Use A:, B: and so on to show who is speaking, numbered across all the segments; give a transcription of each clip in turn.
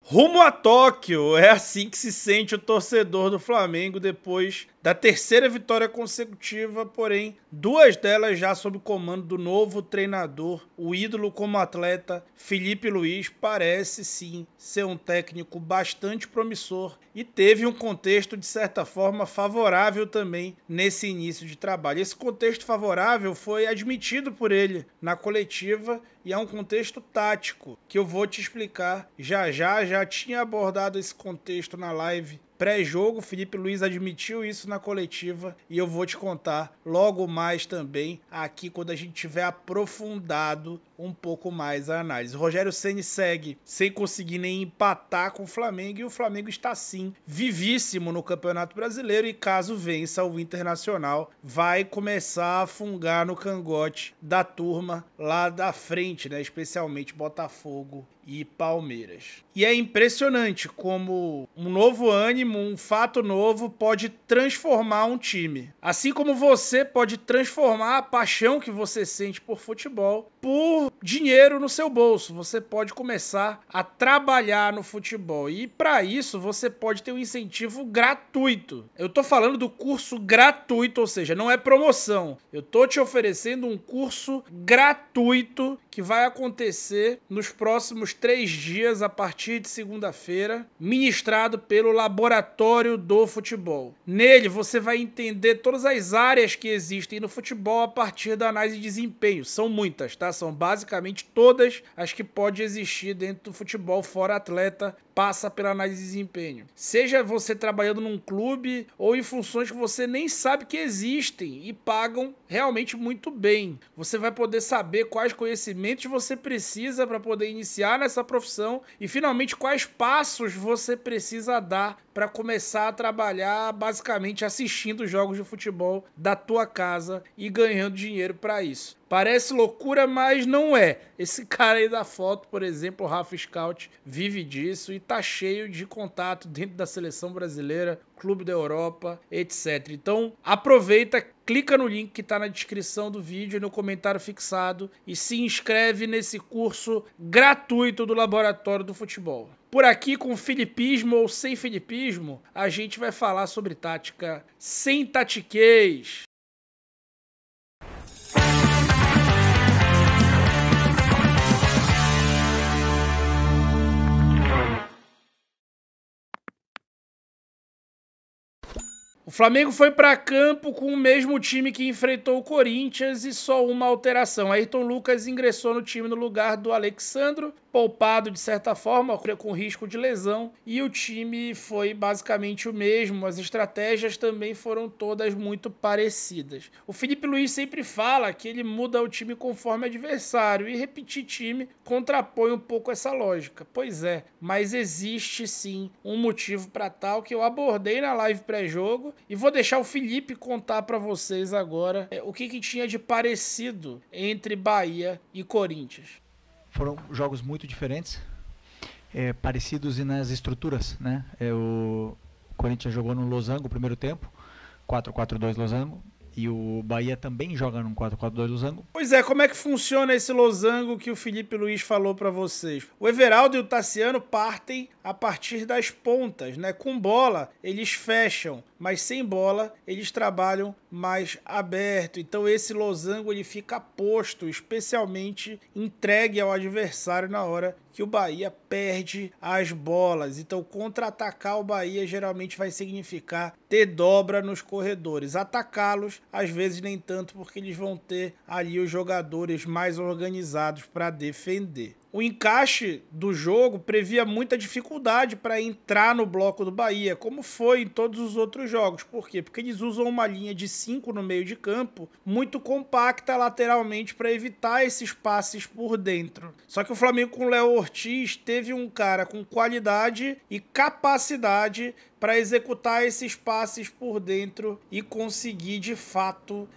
A: Rumo a Tóquio, é assim que se sente o torcedor do Flamengo depois da terceira vitória consecutiva, porém, duas delas já sob o comando do novo treinador, o ídolo como atleta, Felipe Luiz, parece sim ser um técnico bastante promissor e teve um contexto de certa forma favorável também nesse início de trabalho. Esse contexto favorável foi admitido por ele na coletiva e é um contexto tático que eu vou te explicar já tinha abordado esse contexto na live pré-jogo, Felipe Luiz admitiu isso na coletiva e eu vou te contar logo mais também aqui quando a gente tiver aprofundado um pouco mais a análise. O Rogério Ceni segue sem conseguir nem empatar com o Flamengo e o Flamengo está sim vivíssimo no Campeonato Brasileiro e caso vença o Internacional vai começar a fungar no cangote da turma lá da frente, né? Especialmente Botafogo e Palmeiras. E é impressionante como um novo ânimo, um fato novo pode transformar um time. Assim como você pode transformar a paixão que você sente por futebol por dinheiro no seu bolso. Você pode começar a trabalhar no futebol. E para isso você pode ter um incentivo gratuito. Eu tô falando do curso gratuito, ou seja, não é promoção. Eu tô te oferecendo um curso gratuito que vai acontecer nos próximos 3 dias a partir de segunda-feira, ministrado pelo Laboratório do Futebol. Nele você vai entender todas as áreas que existem no futebol a partir da análise de desempenho. São muitas, tá? São basicamente todas as que pode existir dentro do futebol, fora atleta, passa pela análise de desempenho. Seja você trabalhando num clube ou em funções que você nem sabe que existem e pagam realmente muito bem. Você vai poder saber quais conhecimentos você precisa para poder iniciar nessa profissão e finalmente quais passos você precisa dar para começar a trabalhar basicamente assistindo jogos de futebol da tua casa e ganhando dinheiro para isso. Parece loucura, mas não é. Esse cara aí da foto, por exemplo, o Rafa Scout, vive disso e tá cheio de contato dentro da seleção brasileira, clube da Europa, etc. Então, aproveita, clica no link que tá na descrição do vídeo e no comentário fixado e se inscreve nesse curso gratuito do Laboratório do Futebol. Por aqui, com filipismo ou sem filipismo, a gente vai falar sobre tática sem tatiquez. O Flamengo foi para campo com o mesmo time que enfrentou o Corinthians e só uma alteração. Ayrton Lucas ingressou no time no lugar do Alexandro, poupado de certa forma, com risco de lesão, e o time foi basicamente o mesmo. As estratégias também foram todas muito parecidas. O Felipe Luiz sempre fala que ele muda o time conforme adversário, e repetir time contrapõe um pouco essa lógica. Pois é, mas existe sim um motivo para tal que eu abordei na live pré-jogo, e vou deixar o Felipe contar para vocês agora o que tinha de parecido entre Bahia e Corinthians.
B: Foram jogos muito diferentes, parecidos nas estruturas, né? O Corinthians jogou no losango o primeiro tempo, 4-4-2 losango, e o Bahia também joga num 4-4-2 losango.
A: Pois é, como é que funciona esse losango que o Felipe Luiz falou para vocês? O Everaldo e o Tassiano partem a partir das pontas, né? Com bola, eles fecham, mas sem bola, eles trabalham mais aberto. Então esse losango ele fica posto, especialmente entregue ao adversário na hora que o Bahia perde as bolas. Então contra-atacar o Bahia geralmente vai significar ter dobra nos corredores. Atacá-los, às vezes nem tanto, porque eles vão ter ali os jogadores mais organizados para defender. O encaixe do jogo previa muita dificuldade para entrar no bloco do Bahia, como foi em todos os outros jogos. Por quê? Porque eles usam uma linha de 5 no meio de campo, muito compacta lateralmente para evitar esses passes por dentro. Só que o Flamengo com o Léo Ortiz teve um cara com qualidade e capacidade para executar esses passes por dentro e conseguir de fato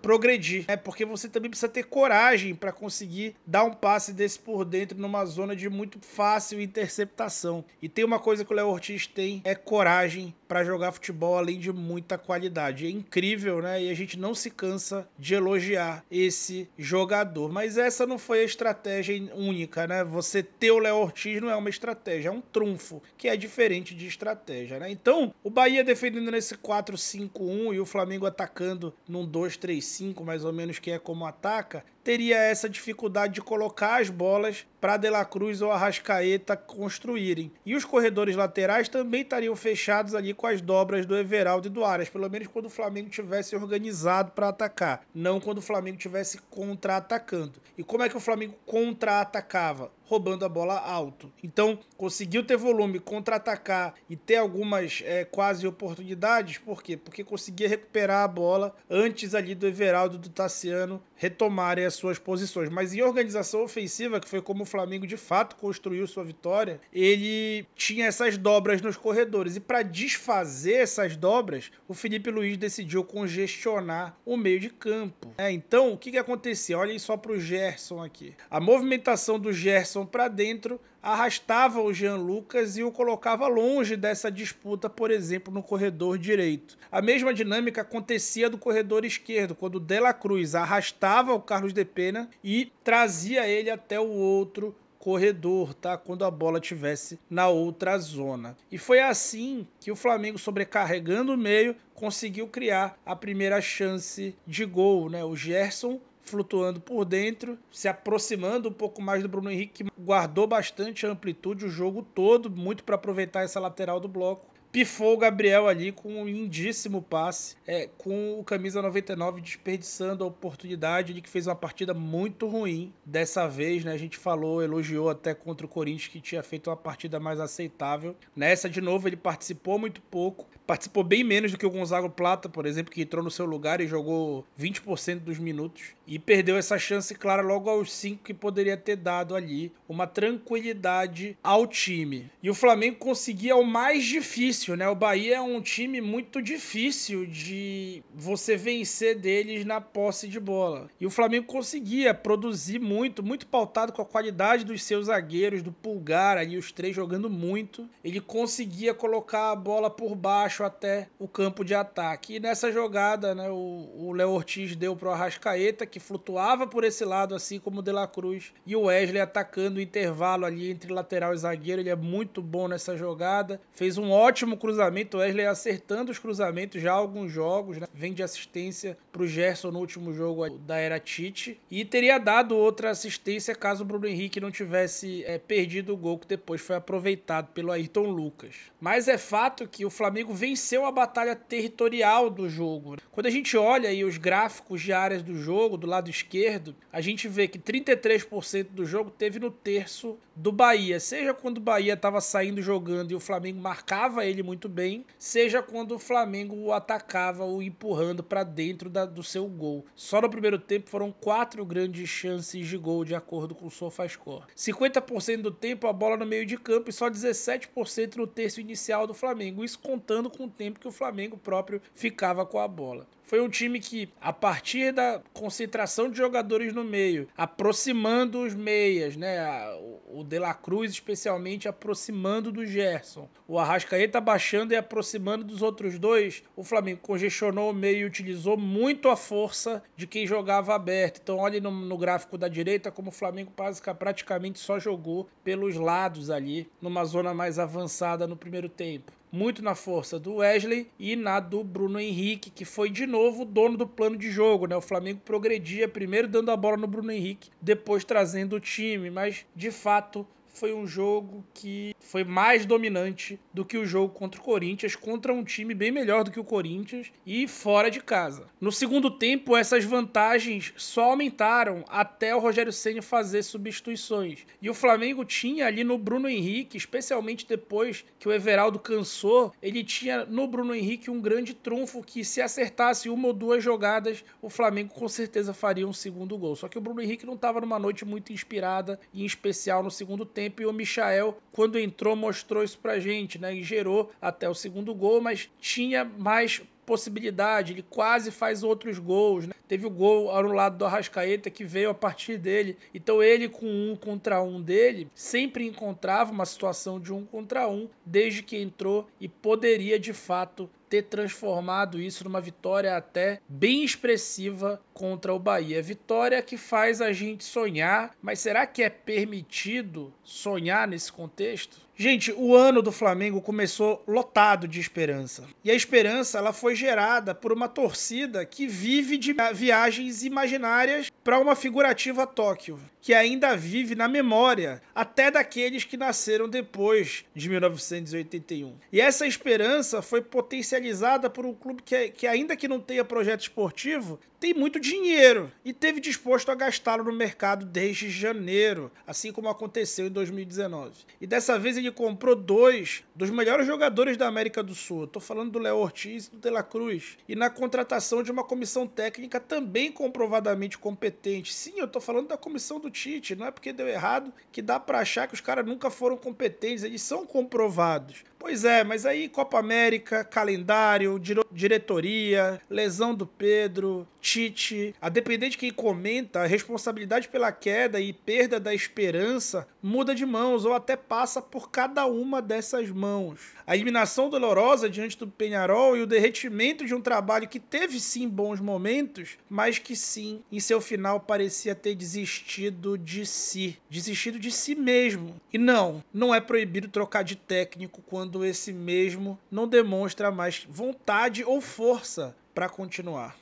A: progredir, né? Porque você também precisa ter coragem para conseguir dar um passe desse por dentro numa zona de muito fácil interceptação. E tem uma coisa que o Léo Ortiz tem, é coragem para jogar futebol, além de muita qualidade. É incrível, né? E a gente não se cansa de elogiar esse jogador. Mas essa não foi a estratégia única, né? Você ter o Léo Ortiz não é uma estratégia, é um trunfo, que é diferente de estratégia, né? Então, o Bahia defendendo nesse 4-5-1 e o Flamengo atacando num 2-3-5, mais ou menos, que é como ataca, teria essa dificuldade de colocar as bolas para De La Cruz ou Arrascaeta construírem. E os corredores laterais também estariam fechados ali com as dobras do Everaldo e do Arias, pelo menos quando o Flamengo tivesse organizado para atacar, não quando o Flamengo tivesse contra-atacando. E como é que o Flamengo contra-atacava? Roubando a bola alto. Então, conseguiu ter volume, contra-atacar e ter algumas quase oportunidades. Por quê? Porque conseguia recuperar a bola antes ali do Everaldo e do Tassiano retomarem as suas posições. Mas em organização ofensiva, que foi como o Flamengo de fato construiu sua vitória, ele tinha essas dobras nos corredores. E para desfazer essas dobras, o Felipe Luiz decidiu congestionar o meio de campo. Então, o que acontecia? Olhem só para o Gerson aqui. A movimentação do Gerson para dentro arrastava o Jean Lucas e o colocava longe dessa disputa, por exemplo, no corredor direito. A mesma dinâmica acontecia do corredor esquerdo, quando o De La Cruz arrastava o Carlos de Pena e trazia ele até o outro corredor, tá? Quando a bola estivesse na outra zona. E foi assim que o Flamengo, sobrecarregando o meio, conseguiu criar a primeira chance de gol, né? O Gerson flutuando por dentro, se aproximando um pouco mais do Bruno Henrique, que guardou bastante a amplitude o jogo todo, muito para aproveitar essa lateral do bloco. Pifou o Gabriel ali com um lindíssimo passe, com o camisa 99 desperdiçando a oportunidade, de que fez uma partida muito ruim dessa vez, né? A gente elogiou até contra o Corinthians, que tinha feito uma partida mais aceitável. Nessa, de novo, ele participou muito pouco, participou bem menos do que o Gonzalo Plata, por exemplo, que entrou no seu lugar e jogou 20% dos minutos e perdeu essa chance clara logo aos 5, que poderia ter dado ali uma tranquilidade ao time. E o Flamengo conseguia o mais difícil, né? O Bahia é um time muito difícil de você vencer deles na posse de bola. E o Flamengo conseguia produzir muito pautado com a qualidade dos seus zagueiros, do Pulgar ali, os três jogando muito. Ele conseguia colocar a bola por baixo até o campo de ataque. E nessa jogada, né, o Léo Ortiz deu pro Arrascaeta, que flutuava por esse lado, assim como o De La Cruz, e o Wesley atacando o intervalo ali entre lateral e zagueiro. Ele é muito bom nessa jogada, fez um ótimo cruzamento, o Wesley acertando os cruzamentos já há alguns jogos, né? Vem de assistência pro Gerson no último jogo da era Tite, e teria dado outra assistência caso o Bruno Henrique não tivesse perdido o gol, que depois foi aproveitado pelo Ayrton Lucas. Mas é fato que o Flamengo venceu a batalha territorial do jogo. Quando a gente olha aí os gráficos de áreas do jogo, do lado esquerdo, a gente vê que 33% do jogo teve no terço do Bahia, seja quando o Bahia estava saindo jogando e o Flamengo marcava ele muito bem, seja quando o Flamengo o atacava, o empurrando para dentro do seu gol. Só no primeiro tempo foram 4 grandes chances de gol, de acordo com o SofaScore. 50% do tempo a bola no meio de campo e só 17% no terço inicial do Flamengo, isso contando com o tempo que o Flamengo próprio ficava com a bola. Foi um time que, a partir da concentração de jogadores no meio, aproximando os meias, né? O De La Cruz especialmente aproximando do Gerson, o Arrascaeta baixando e aproximando dos outros dois, o Flamengo congestionou o meio e utilizou muito a força de quem jogava aberto. Então olhe no gráfico da direita como o Flamengo praticamente só jogou pelos lados ali, numa zona mais avançada no primeiro tempo. Muito na força do Wesley e na do Bruno Henrique, que foi de novo o dono do plano de jogo, né? O Flamengo progredia primeiro dando a bola no Bruno Henrique, depois trazendo o time, mas de fato foi um jogo que foi mais dominante do que o jogo contra o Corinthians, contra um time bem melhor do que o Corinthians e fora de casa. No segundo tempo, essas vantagens só aumentaram até o Rogério Ceni fazer substituições. E o Flamengo tinha ali no Bruno Henrique, especialmente depois que o Everaldo cansou, ele tinha no Bruno Henrique um grande trunfo que, se acertasse uma ou duas jogadas, o Flamengo com certeza faria um segundo gol. Só que o Bruno Henrique não estava numa noite muito inspirada, e em especial no segundo tempo. tempo, e o Michael, quando entrou, mostrou isso pra gente, né? E gerou até o segundo gol, mas tinha mais possibilidade, ele quase faz outros gols, né? Teve o gol ao lado do Arrascaeta que veio a partir dele, então ele com 1 contra 1 dele, sempre encontrava uma situação de 1 contra 1, desde que entrou, e poderia de fato ter transformado isso numa vitória até bem expressiva contra o Bahia. Vitória que faz a gente sonhar, mas será que é permitido sonhar nesse contexto? Gente, o ano do Flamengo começou lotado de esperança. E a esperança, ela foi gerada por uma torcida que vive de viagens imaginárias para uma figurativa Tóquio, que ainda vive na memória até daqueles que nasceram depois de 1981. E essa esperança foi potencializada por um clube que ainda que não tenha projeto esportivo, tem muito dinheiro e teve disposto a gastá-lo no mercado desde janeiro, assim como aconteceu em 2019. E dessa vez ele comprou 2 dos melhores jogadores da América do Sul. Estou falando do Léo Ortiz e do De La Cruz. E na contratação de uma comissão técnica também comprovadamente competente. Sim, eu estou falando da comissão do Tite. Não é porque deu errado que dá para achar que os caras nunca foram competentes. Eles são comprovados. Pois é, mas aí Copa América, calendário, diretoria, lesão do Pedro, Tite, a depender de quem comenta, a responsabilidade pela queda e perda da esperança muda de mãos ou até passa por cada uma dessas mãos. A eliminação dolorosa diante do Peñarol e o derretimento de um trabalho que teve sim bons momentos, mas que sim, em seu final parecia ter desistido de si mesmo. E não é proibido trocar de técnico quando esse mesmo não demonstra mais vontade ou força para continuar.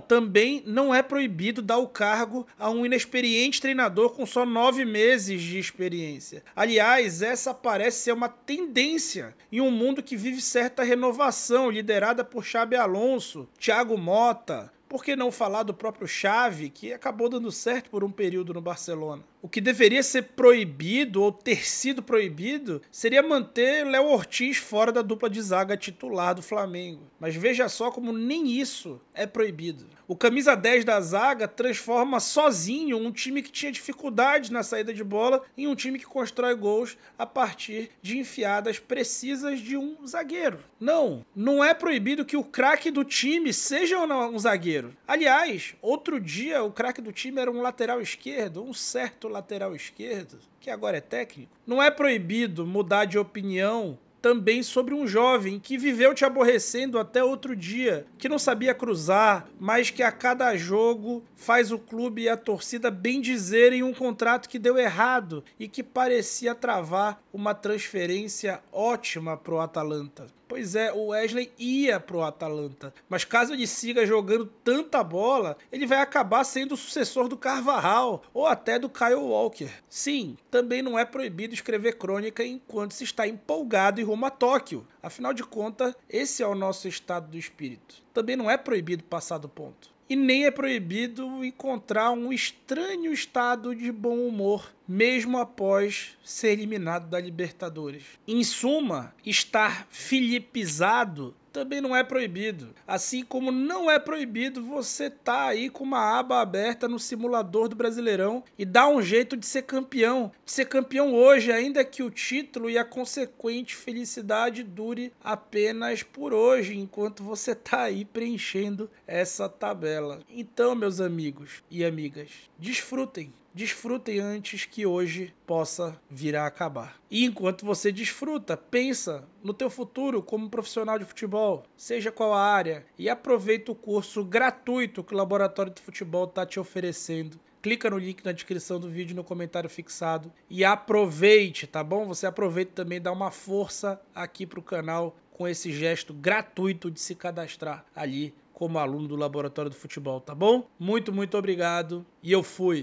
A: Também não é proibido dar o cargo a um inexperiente treinador com só 9 meses de experiência. Aliás, essa parece ser uma tendência em um mundo que vive certa renovação, liderada por Xabi Alonso, Thiago Motta. Por que não falar do próprio Xavi, que acabou dando certo por um período no Barcelona? O que deveria ser proibido ou ter sido proibido seria manter Léo Ortiz fora da dupla de zaga titular do Flamengo. Mas veja só como nem isso é proibido. O camisa 10 da zaga transforma sozinho um time que tinha dificuldade na saída de bola em um time que constrói gols a partir de enfiadas precisas de um zagueiro. Não é proibido que o craque do time seja um zagueiro. Aliás, outro dia o craque do time era um lateral esquerdo, um certo lateral esquerdo, que agora é técnico. Não é proibido mudar de opinião também sobre um jovem que viveu te aborrecendo até outro dia, que não sabia cruzar, mas que a cada jogo faz o clube e a torcida bendizerem um contrato que deu errado e que parecia travar uma transferência ótima pro Atalanta. Pois é, o Wesley ia pro Atalanta, mas caso ele siga jogando tanta bola, ele vai acabar sendo o sucessor do Carvajal ou até do Kyle Walker. Sim, também não é proibido escrever crônica enquanto se está empolgado e rumo a Tóquio. Afinal de contas, esse é o nosso estado do espírito. Também não é proibido passar do ponto. E nem é proibido encontrar um estranho estado de bom humor, mesmo após ser eliminado da Libertadores. Em suma, estar filipizado também não é proibido. Assim como não é proibido você estar aí com uma aba aberta no simulador do Brasileirão e dar um jeito de ser campeão. De ser campeão hoje, ainda que o título e a consequente felicidade dure apenas por hoje, enquanto você está aí preenchendo essa tabela. Então, meus amigos e amigas, desfrutem. Desfrutem antes que hoje possa vir a acabar. E enquanto você desfruta, pensa no teu futuro como profissional de futebol, seja qual a área, e aproveita o curso gratuito que o Laboratório de Futebol está te oferecendo. Clica no link na descrição do vídeo, no comentário fixado, e aproveite, tá bom? Você aproveita também, dá uma força aqui pro canal com esse gesto gratuito de se cadastrar ali como aluno do Laboratório do Futebol, tá bom? Muito obrigado e eu fui!